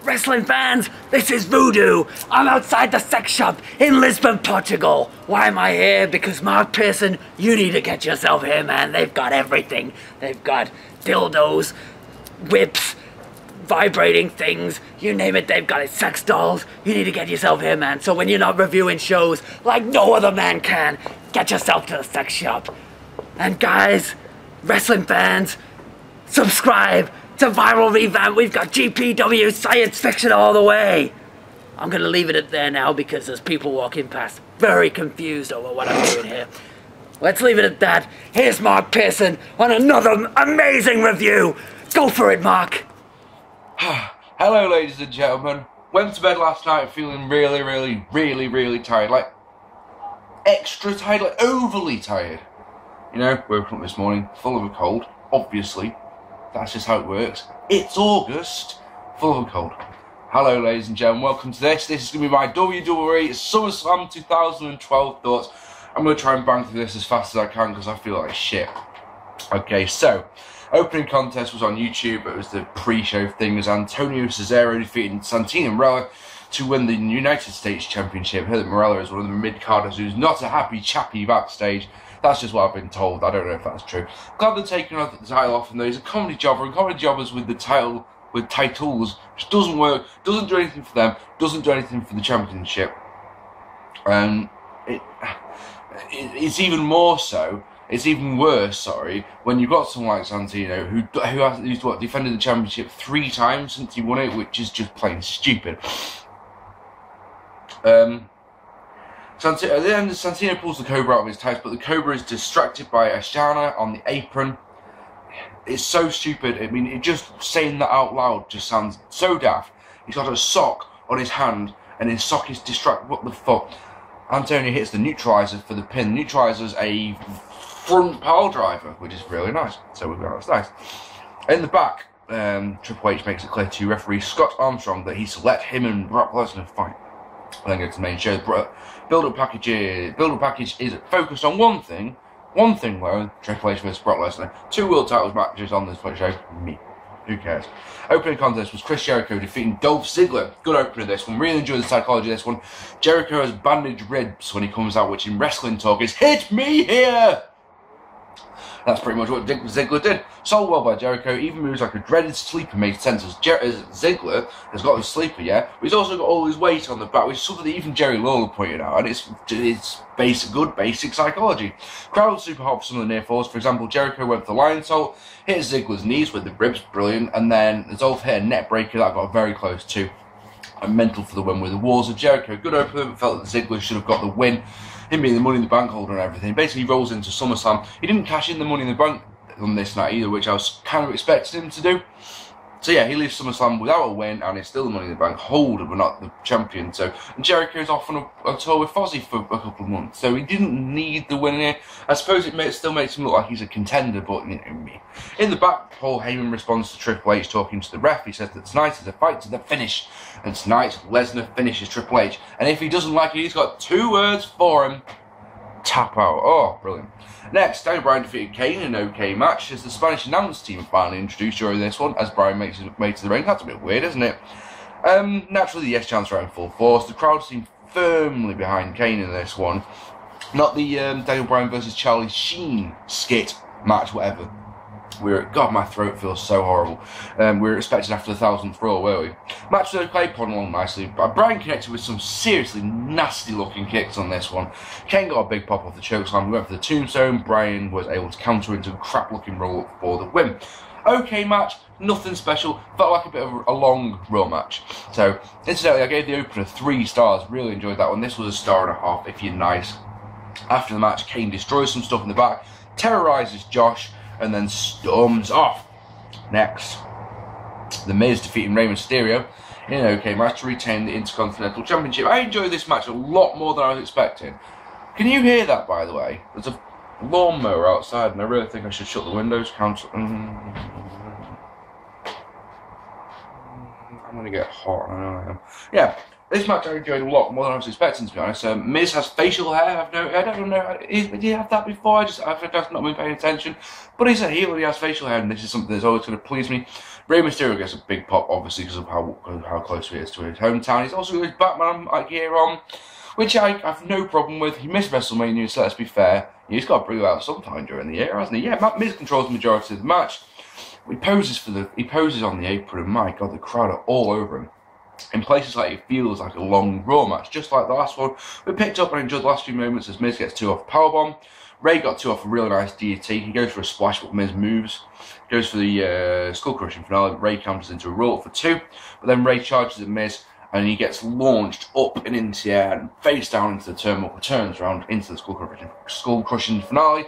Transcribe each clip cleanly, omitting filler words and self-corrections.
Wrestling fans, this is Voodoo. I'm outside the sex shop in Lisbon, Portugal. Why am I here? Because Mark Pearson, you need to get yourself here, man. They've got everything. They've got dildos, whips, vibrating things, you name it, they've got it. Sex dolls. You need to get yourself here, man. So when you're not reviewing shows like no other man can, get yourself to the sex shop. And guys, wrestling fans, subscribe to Viral Revamp. We've got GPW science fiction all the way. I'm gonna leave it at there now because there's people walking past very confused over what I'm doing here. Let's leave it at that. Here's Mark Pearson on another amazing review. Go for it, Mark. Hello, ladies and gentlemen. Went to bed last night feeling really tired. Like, extra tired, like overly tired. You know, woke up this morning full of a cold, obviously. That's just how it works. It's August, full of a cold. Hello, ladies and gentlemen, welcome to this. This is going to be my WWE SummerSlam 2012 thoughts. I'm going to try and bang through this as fast as I can because I feel like shit. Okay, so, opening contest was on YouTube. It was the pre-show thing. It was Antonio Cesaro defeating Santino Marella to win the United States Championship. I heard that Marella is one of the mid-carders who's not a happy chappy backstage. That's just what I've been told. I don't know if that's true. Glad they're taking the title off, and there's a comedy jobber, and comedy jobbers with the title, with titles, which doesn't work, doesn't do anything for them, doesn't do anything for the championship. It's even more so, it's even worse, sorry, when you've got someone like Santino who's defended the championship 3 times since he won it, which is just plain stupid. At the end, Santino pulls the Cobra out of his tights, but the Cobra is distracted by Ashana on the apron. It's so stupid. I mean, just saying that out loud just sounds so daft. He's got a sock on his hand, and his sock is distracted. What the fuck? Antonio hits the neutralizer for the pin. Neutralizer's a front pile driver, which is really nice. So we've got that's nice. In the back, Triple H makes it clear to referee Scott Armstrong that he's let him and Brock Lesnar fight. And then go to the main show. Build-up package is focused on one thing alone. Triple H vs Brock Lesnar. 2 world titles matches on this show. Me. Who cares? Opening contest was Chris Jericho defeating Dolph Ziggler. Good opener this one. Really enjoyed the psychology of this one. Jericho has bandaged ribs when he comes out, which in wrestling talk is "hit me here." That's pretty much what Ziggler did. Sold well by Jericho. Even moves like a dreaded sleeper made sense as Ziggler has got his sleeper, yeah, but he's also got all his weight on the back, which is something that even Jerry Lawler pointed out, and it's good basic psychology. Crowd was super hot for some of the near falls. For example, Jericho went for the Lion Salt, hit Ziggler's knees with the ribs, brilliant, and then Dolph hit a net breaker that got very close too. And mental for the win with the Walls of Jericho. Good opener, but felt that Ziggler should have got the win. Him being the Money in the Bank holder and everything. Basically, he rolls into SummerSlam. He didn't cash in the Money in the Bank on this night either, which I was kind of expecting him to do. So yeah, he leaves SummerSlam without a win, and he's still the Money in the Bank holder, but not the champion. So, and Jericho's off on a tour with Fozzy for a couple of months, so he didn't need the win here. I suppose it still makes him look like he's a contender, but you know me. In the back, Paul Heyman responds to Triple H talking to the ref. He says that tonight is a fight to the finish, and tonight Lesnar finishes Triple H. And if he doesn't like it, he's got 2 words for him: tap out. Oh, brilliant. Next, Bryan defeated Kane in an OK match as the Spanish announce team finally introduced during this one as Bryan makes his way to the ring. That's a bit weird, isn't it? Naturally, the yes chants are in full force. The crowd seemed firmly behind Kane in this one. Not the Daniel Bryan versus Charlie Sheen skit match, whatever. God, my throat feels so horrible. We were expecting after the 1000th Raw, were we? Match was okay, put along nicely. Bryan connected with some seriously nasty looking kicks on this one. Kane got a big pop off the chokeslam. We went for the tombstone. Bryan was able to counter into a crap looking roll up for the win. Okay match, nothing special. Felt like a bit of a long Raw match. So, incidentally, I gave the opener 3 stars. Really enjoyed that one. This was a 1.5 if you're nice. After the match, Kane destroys some stuff in the back, terrorizes Josh, and then storms off. Next, The Miz defeating Rey Mysterio in an OK match to retain the Intercontinental Championship. I enjoyed this match a lot more than I was expecting. Can you hear that, by the way? There's a lawnmower outside, and I really think I should shut the windows. I'm going to get hot, I know I am. Yeah, This match I enjoyed a lot more than I was expecting, to be honest. Miz has facial hair. I don't know. Did he have that before? I've just not been paying attention. But he's a heel and he has facial hair, and this is something that's always going to please me. Rey Mysterio gets a big pop, obviously, because of how close he is to his hometown. He's also got his Batman gear on, which I have no problem with. He missed WrestleMania, so let's be fair. He's got to bring it out sometime during the year, hasn't he? Yeah, Miz controls the majority of the match. He poses on the apron, and my God, the crowd are all over him. In places like it feels like a long Raw match, just like the last one. We picked up and enjoyed the last few moments as Miz gets 2 off a powerbomb. Ray got 2 off a really nice DT. He goes for a splash, but Miz moves. Goes for the skull crushing finale. Ray counters into a roll for 2, but then Ray charges at Miz and he gets launched up and into the air and face down into the turnbuckle. Turns around into the skull crushing finale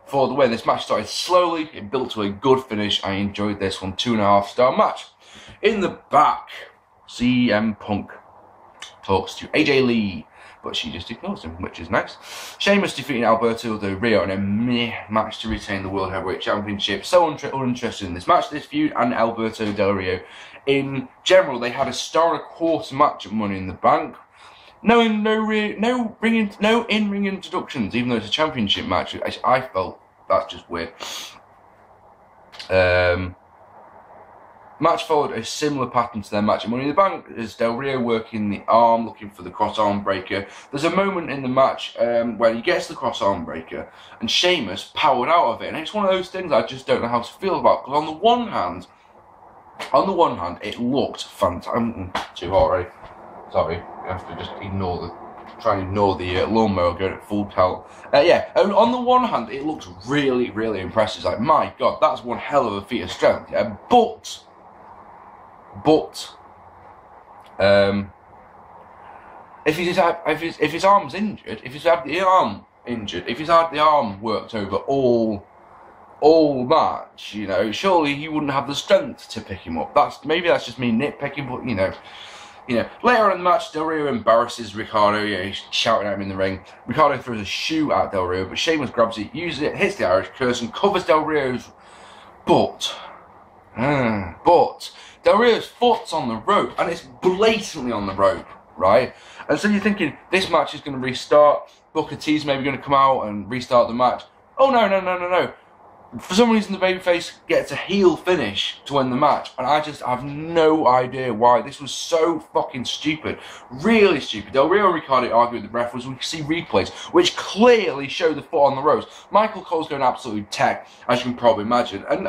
for the win. This match started slowly. It built to a good finish. I enjoyed this one. 2.5-star match. In the back, CM Punk talks to AJ Lee, but she just ignores him, which is nice. Sheamus defeating Alberto Del Rio in a meh match to retain the World Heavyweight Championship. So uninterested in this match, this feud, and Alberto Del Rio. In general, they had a 1.25-star match at Money in the Bank. No in-ring introductions, even though it's a championship match. I felt that's just weird. Match followed a similar pattern to their match at Money in the Bank, as Del Rio working the arm, looking for the cross-arm breaker. There's a moment in the match where he gets the cross-arm breaker, and Sheamus powered out of it. And it's one of those things I just don't know how to feel about, because on the one hand, it looked fantastic. I'm too hot already. Sorry, I have to just try and ignore the lawnmower going at full pelt. Yeah, and on the one hand, it looks really, really impressive. It's like, my God, that's one hell of a feat of strength. Yeah, but if his arm's injured, if he's had the arm injured, if he's had the arm worked over all match, you know, surely he wouldn't have the strength to pick him up. Maybe that's just me nitpicking, but you know, later on in the match, Del Rio embarrasses Ricardo. He's shouting at him in the ring. Ricardo throws a shoe at Del Rio, but Sheamus grabs it, uses it, hits the Irish curse, and covers Del Rio's butt. But Del Rio's foot's on the rope, and it's blatantly on the rope, right? And so you're thinking, this match is going to restart. Booker T's maybe going to come out and restart the match. Oh, no. For some reason, the babyface gets a heel finish to win the match, and I just have no idea why. This was so fucking stupid. Really stupid. Del Rio and Ricardo argue with the ref as we see replays, which clearly show the foot on the ropes. Michael Cole's going absolutely tech, as you can probably imagine. And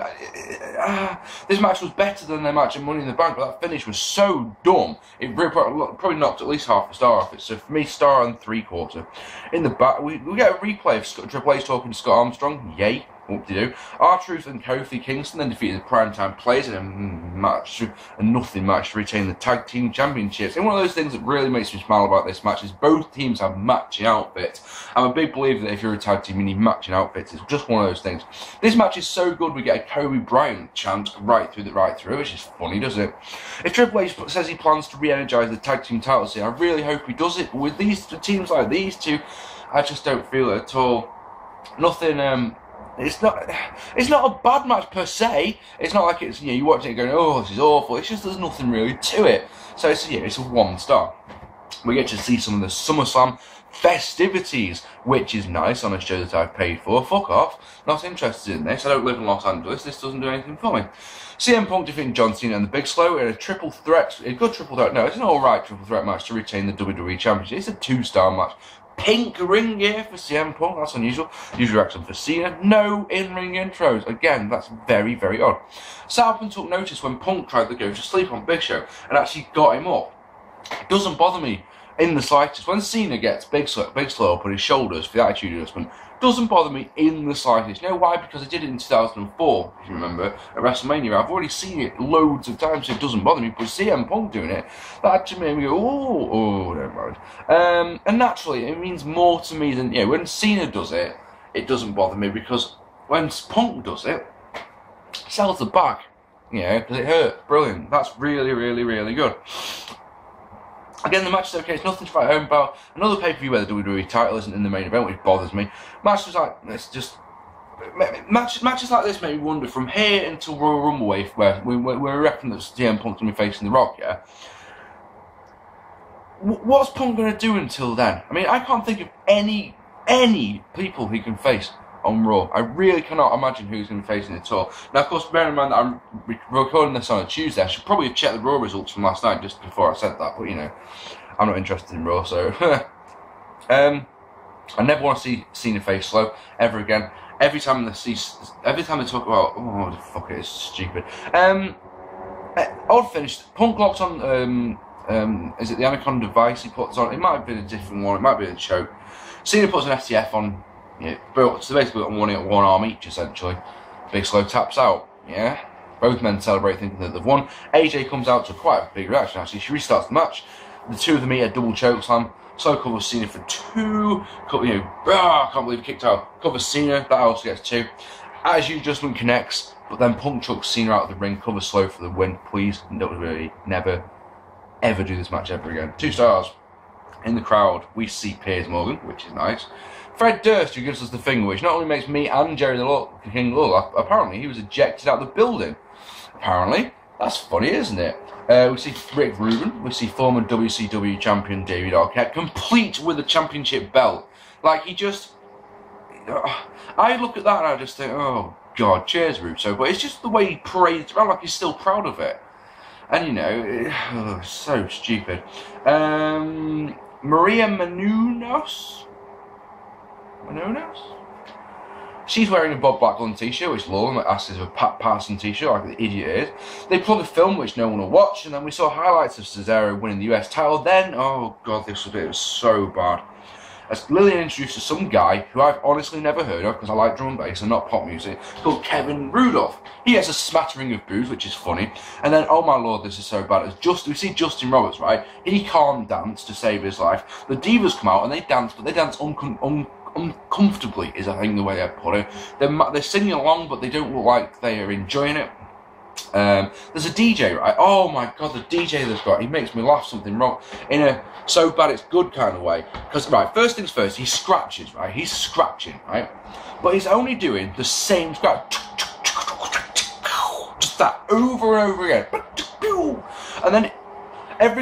this match was better than their match at Money in the Bank, but that finish was so dumb. It probably knocked at least 1/2 star off it. So for me, 1.75. In the back, we get a replay of Triple H talking to Scott Armstrong. Yay. What to do? R-Truth and Kofi Kingston then defeated the Primetime Players in a nothing match to retain the Tag Team Championships. And one of those things that really makes me smile about this match is both teams have matching outfits. I'm a big believer that if you're a tag team, you need matching outfits. It's just one of those things. This match is so good, we get a Kobe Bryant chant right through, which is funny, doesn't it? If Triple H says he plans to re-energise the Tag Team title scene, I really hope he does it. But with these teams like these two, I just don't feel it at all. Nothing. It's not a bad match per se. It's not like it's, you watch it going, oh, this is awful. It's just there's nothing really to it. So it's a 1 star. We get to see some of the SummerSlam festivities, which is nice on a show that I've paid for. Fuck off. Not interested in this. I don't live in Los Angeles. This doesn't do anything for me. CM Punk defeating John Cena and the Big Slow in a good triple threat. No, it's an alright triple threat match to retain the WWE Championship. It's a 2-star match. Pink ring gear for CM Punk, that's unusual. Usual reaction for Cena. No in-ring intros. Again, that's very, very odd. Sarpin took notice when Punk tried to go to sleep on Big Show and actually got him up. It doesn't bother me in the slightest. When Cena gets Big Slow up on his shoulders for the attitude adjustment, doesn't bother me in the slightest. You know why? Because I did it in 2004, if you remember, at WrestleMania. I've already seen it loads of times, so it doesn't bother me. But CM Punk doing it, that actually made me go, oh, never mind. And naturally, it means more to me than, when Cena does it, it doesn't bother me, because when Punk does it, he sells the back, because it hurts. Brilliant. That's really, really, really good. Again, the match is okay, it's nothing to write home about. Another pay-per-view where the WWE title isn't in the main event, which bothers me. Matches like make me wonder, from here until Royal Rumble where we reckon that CM Punk's going to be facing The Rock, what's Punk going to do until then? I mean, I can't think of any people he can face on Raw. I really cannot imagine who he's going to be facing at all. Now, of course, bearing in mind that I'm recording this on a Tuesday, I should probably have checked the Raw results from last night just before I said that, but you know, I'm not interested in Raw, so... I never want to see Cena face slow ever again. Every time they talk about, oh fuck it, it's stupid. Odd finish. Punk locked on. Is it the Anaconda device he puts on? It might have been a different one. It might be a choke. Cena puts an FTF on. Yeah, so basically on one arm each essentially. Big slow taps out. Yeah. Both men celebrate thinking that they've won. AJ comes out to quite a big reaction actually. She restarts the match. The two of them eat a double choke slam. Slow cover Cena for 2. You know, I can't believe he kicked out. Cover Cena, that also gets 2. Attitude adjustment connects, but then Punk chucks Cena out of the ring. Cover slow for the win. Please, WWE, never, ever do this match ever again. 2 stars. In the crowd, we see Piers Morgan, which is nice. Fred Durst, who gives us the finger, which not only makes me and Jerry the King look, apparently he was ejected out of the building. Apparently. That's funny, isn't it? We see Rick Rubin, we see former WCW champion David Arquette, complete with a championship belt. Like, he just... I look at that and I just think, oh, God, cheers, Russo. But it's just the way he parades around like he's still proud of it. And, you know, so stupid. Maria Menounos? She's wearing a Bob Backlund t-shirt, which Lauren asks is a Pat Patterson t-shirt, like the idiot is. They plug a film, which no one will watch, and then we saw highlights of Cesaro winning the US title. Then, oh God, this was so bad. As Lillian introduces some guy who I've honestly never heard of, because I like drum and bass and not pop music, called Kevin Rudolph. He has a smattering of boos, which is funny. And then, oh my lord, this is so bad. We see Justin Roberts, right? He can't dance to save his life. The Divas come out and they dance, but they dance uncomfortably, is I think the way I put it. They're singing along, but they don't look like they are enjoying it. There's a DJ, right? Oh my God, the DJ they've got, he makes me laugh something wrong in a so bad it's good kind of way. Because, right, first things first, he scratches, right? He's scratching, right? But he's only doing the same scratch. Just that over and over again. And then at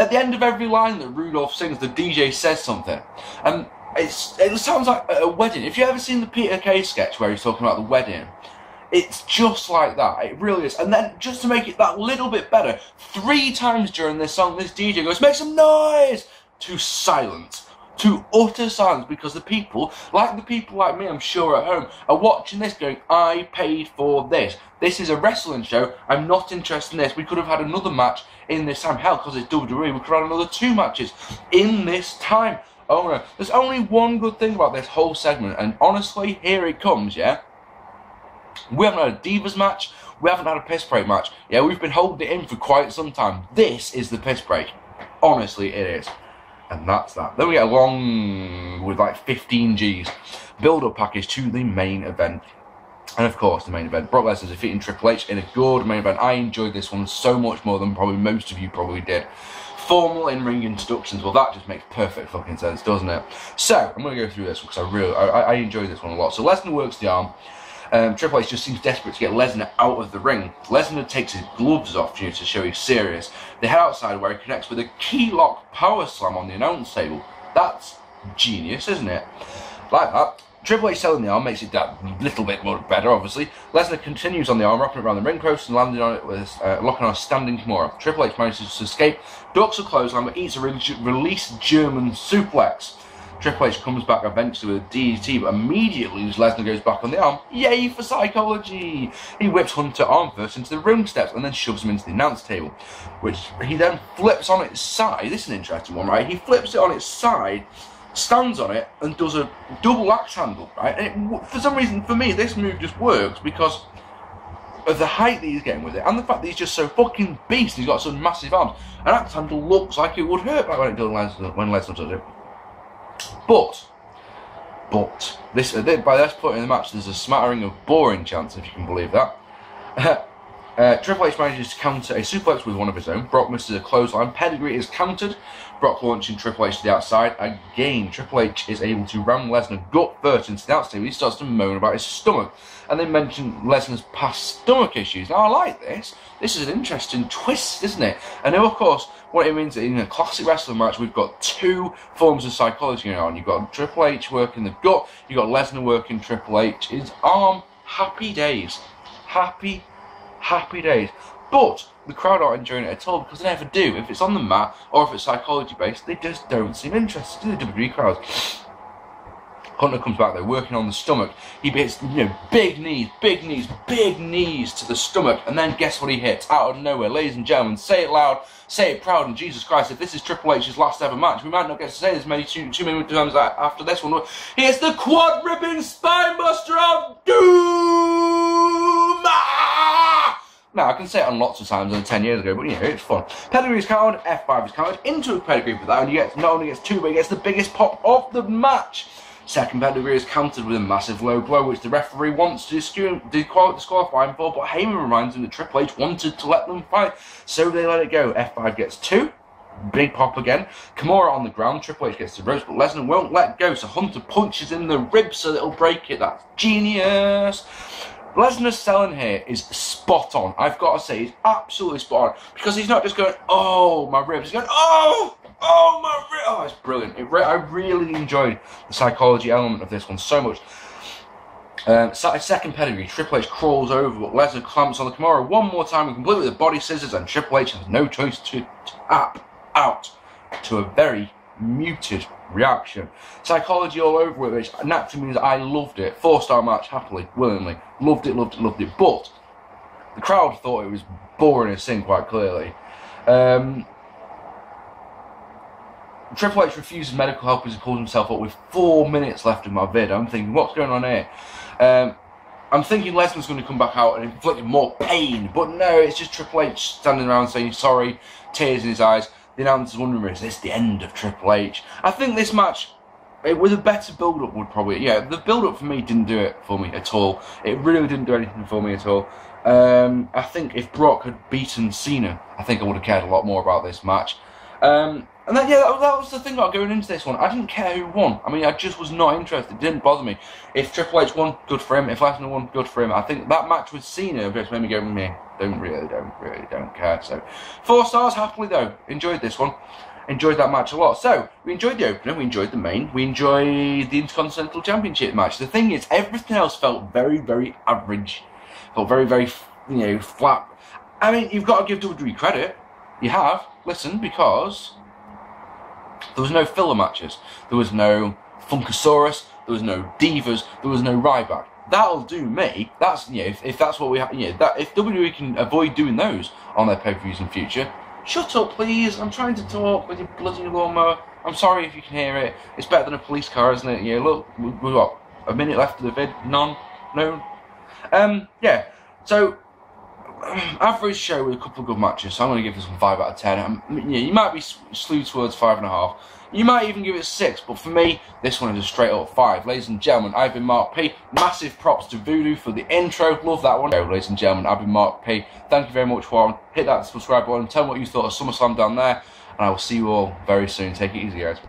the end of every line that Rudolph sings, the DJ says something. And it sounds like a wedding. If you've ever seen the Peter Kay sketch where he's talking about the wedding, it's just like that. It really is. And then, just to make it that little bit better, 3 times during this song, this DJ goes, make some noise! To silence. To utter silence. Because the people like me, I'm sure, at home, are watching this going, I paid for this. This is a wrestling show. I'm not interested in this. We could have had another match in this time. Hell, because it's WWE, we could have had another 2 matches in this time. Oh no. There's only one good thing about this whole segment. And honestly, here it comes, yeah? We haven't had a Divas match. We haven't had a piss break match. Yeah, we've been holding it in for quite some time. This is the piss break. Honestly, it is. And that's that. Then we get along with like 15 Gs. Build-up package to the main event. And of course, the main event. Brock Lesnar defeating Triple H in a good main event. I enjoyed this one so much more than probably most of you probably did. Formal in-ring introductions. Well, that just makes perfect fucking sense, doesn't it? So, I'm going to go through this one because I enjoyed this one a lot. So, Lesnar works the arm. Triple H just seems desperate to get Lesnar out of the ring. Lesnar takes his gloves off, to show he's serious. They head outside where he connects with a key lock power slam on the announce table. That's genius, isn't it? Like that. Triple H selling the arm makes it that little bit more better, obviously. Lesnar continues on the arm, wrapping it around the ring post and landing on it with locking on a standing Kimura. Triple H manages to escape, ducks a clothesline, but eats a release German suplex. Triple H comes back eventually with a DDT, but immediately as Lesnar goes back on the arm, yay for psychology! He whips Hunter arm first into the ring steps and then shoves him into the announce table, which he then flips on its side. This is an interesting one, right? He flips it on its side, stands on it, and does a double axe handle, right? And for some reason, for me, this move just works because of the height that he's getting with it, and the fact that he's just so fucking beast. He's got some massive arms. An axe handle looks like it would hurt back when Lesnar does it. But this by this point in the match, there's a smattering of boring chants, if you can believe that. Triple H manages to counter a suplex with one of his own. Brock misses a clothesline. Pedigree is countered. Brock launching Triple H to the outside. Again, Triple H is able to ram Lesnar gut first into the outside. He starts to moan about his stomach. And they mention Lesnar's past stomach issues. Now, I like this. This is an interesting twist, isn't it? And now, of course, what it means in a classic wrestling match, we've got two forms of psychology going on. You've got Triple H working the gut. You've got Lesnar working Triple H's arm. Happy days. Happy days. But the crowd aren't enjoying it at all because they never do. If it's on the mat or if it's psychology based, they just don't seem interested in the WWE crowds. Hunter comes back, they're working on the stomach. He hits, big knees to the stomach, and then guess what he hits? Out of nowhere, ladies and gentlemen, say it loud, say it proud, and Jesus Christ, if this is Triple H's last ever match, we might not get to say this too many times after this one. He hits the quad ripping spine buster of doom! Now, I can say it on lots of times than 10 years ago, but it's fun. Pedigree is counted, F5 is counted, into a pedigree for that, and he gets, not only gets two, but he gets the biggest pop of the match. Second pedigree is countered with a massive low blow, which the referee wants to disqualify him for, but Heyman reminds him that Triple H wanted to let them fight, so they let it go. F5 gets two, big pop again. Kimura on the ground, Triple H gets the ropes, but Lesnar won't let go, so Hunter punches in the ribs so that it'll break it. That's genius. Lesnar's selling here is spot on. I've got to say, he's absolutely spot on, because he's not just going, oh, my ribs, he's going, oh, my ribs. Oh, it's brilliant. I really enjoyed the psychology element of this one so much. Second pedigree, Triple H crawls over, but Lesnar clamps on the Kimura one more time and completely with body scissors, and Triple H has no choice to tap out to a very muted reaction. Psychology all over it, which naturally means I loved it. 4-star match, happily, willingly. Loved it. But the crowd thought it was boring as sin, quite clearly. Triple H refuses medical help as he pulls himself up with 4 minutes left in my vid. I'm thinking, what's going on here? I'm thinking Lesnar's going to come back out and inflict more pain, but no, it's just Triple H standing around saying sorry, tears in his eyes. The announcer's wondering, is this the end of Triple H? I think this match, with a better build-up, would probably, the build-up for me didn't do it for me at all. It really didn't do anything for me at all. I think if Brock had beaten Cena, I think I would have cared a lot more about this match. And then, that was the thing about going into this one. I didn't care who won. I mean, I just was not interested. It didn't bother me. If Triple H won, good for him. If Lesnar won, good for him. I think that match with Cena just made me go, meh, don't care. So, 4 stars, happily though. Enjoyed this one. Enjoyed that match a lot. So, we enjoyed the opener, we enjoyed the main, we enjoyed the Intercontinental Championship match. The thing is, everything else felt very, very average. Felt very, very, flat. I mean, you've got to give WWE credit. You have. Listen, because there was no filler matches. There was no Funkasaurus. There was no Divas. There was no Ryback. That'll do me. That's if that's what we have. That if WWE can avoid doing those on their pay-per-views in future. Shut up, please. I'm trying to talk with your bloody lawnmower. I'm sorry if you can hear it. It's better than a police car, isn't it? Look, we've got a minute left of the vid. None. No. So. Average show with a couple of good matches, so I'm going to give this one 5 out of 10. You might be slewed towards 5.5. You might even give it 6, but for me, this one is a straight up 5. Ladies and gentlemen, I've been Mark P. Massive props to Voodoo for the intro. Love that one. Ladies and gentlemen, I've been Mark P. Thank you very much for watching. Hit that subscribe button. Tell me what you thought of SummerSlam down there, and I will see you all very soon. Take it easy, guys.